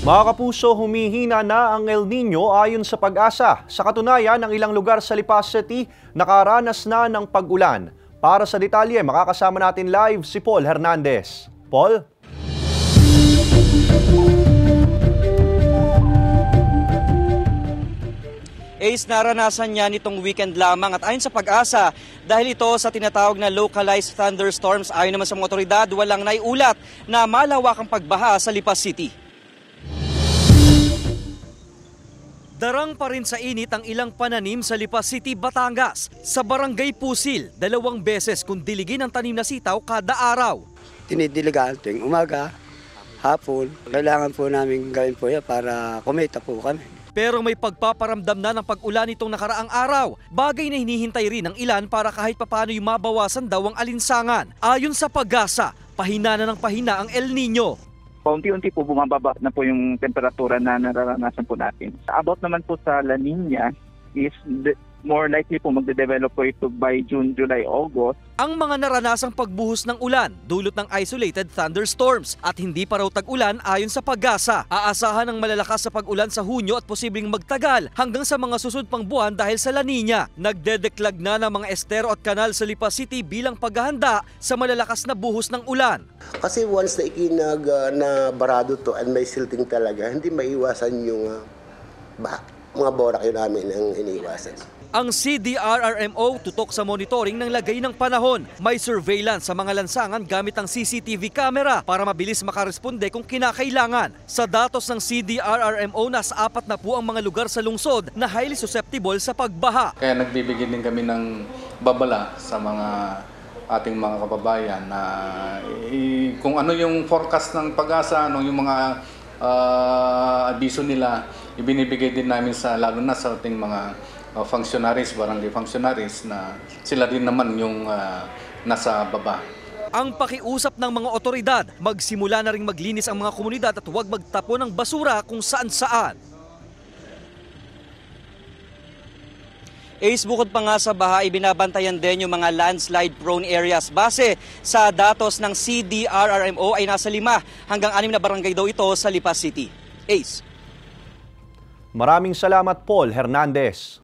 Mga kapuso, humihina na ang El Nino ayon sa Pag-asa. Sa katunayan, ang ilang lugar sa Lipas City nakaranas na ng pag-ulan. Para sa detalye, makakasama natin live si Paul Hernandez. Paul? Ace, naranasan niya nitong weekend lamang at ayon sa Pag-asa, dahil ito sa tinatawag na localized thunderstorms, ayon naman sa mga otoridad, walang naiulat na malawakang pagbaha sa Lipas City. Darang pa rin sa init ang ilang pananim sa Lipas City, Batangas. Sa Barangay Pusil, 2 beses kung diligin ang tanim na sitaw kada araw. Tinidiligaan tuwing umaga, hapon. Kailangan po namin gawin po yan para kumita po kami. Pero may pagpaparamdam na ng pag-ulan itong nakaraang araw. Bagay na hinihintay rin ng ilan para kahit papano'y mabawasan daw ang alinsangan. Ayon sa Pag-asa, pahina na ng pahina ang El Nino. Paunti-unti po bumababa na po yung temperatura na nararanasan po natin. About naman po sa La Nina is more likely po magde-develop po ito by June, July, August. Ang mga naranasang pagbuhos ng ulan, dulot ng isolated thunderstorms at hindi pa raw tag-ulan ayon sa Pag-asa. Aasahan ng malalakas sa pag-ulan sa Hunyo at posibleng magtagal hanggang sa mga susunod pang buwan dahil sa La Nina. Nagdedeklag na ng mga estero at kanal sa Lipas City bilang paghahanda sa malalakas na buhos ng ulan. Kasi once na ikinag na barado to and may silting talaga, hindi maiwasan yung mga borak yun namin ang iniiwasan. Ang CDRRMO tutok sa monitoring ng lagay ng panahon. May surveillance sa mga lansangan gamit ang CCTV camera para mabilis makaresponde kung kinakailangan. Sa datos ng CDRRMO, nasa 4 na po ang mga lugar sa lungsod na highly susceptible sa pagbaha. Kaya nagbibigay din kami ng babala sa mga ating mga kababayan na kung ano yung forecast ng Pag-asa, ano yung mga abiso nila, ibinibigay din namin sa lalo na sa ating mga functionaries, barangay functionaries na sila din naman yung nasa baba. Ang pakiusap ng mga otoridad, magsimula na ring maglinis ang mga komunidad at huwag magtapon ng basura kung saan-saan. Ace, bukod pa nga sa baha, ibinabantayan din yung mga landslide-prone areas. Base sa datos ng CDRRMO ay nasa 5 hanggang 6 na barangay daw ito sa Lipas City. Ace. Maraming salamat, Paul Hernandez.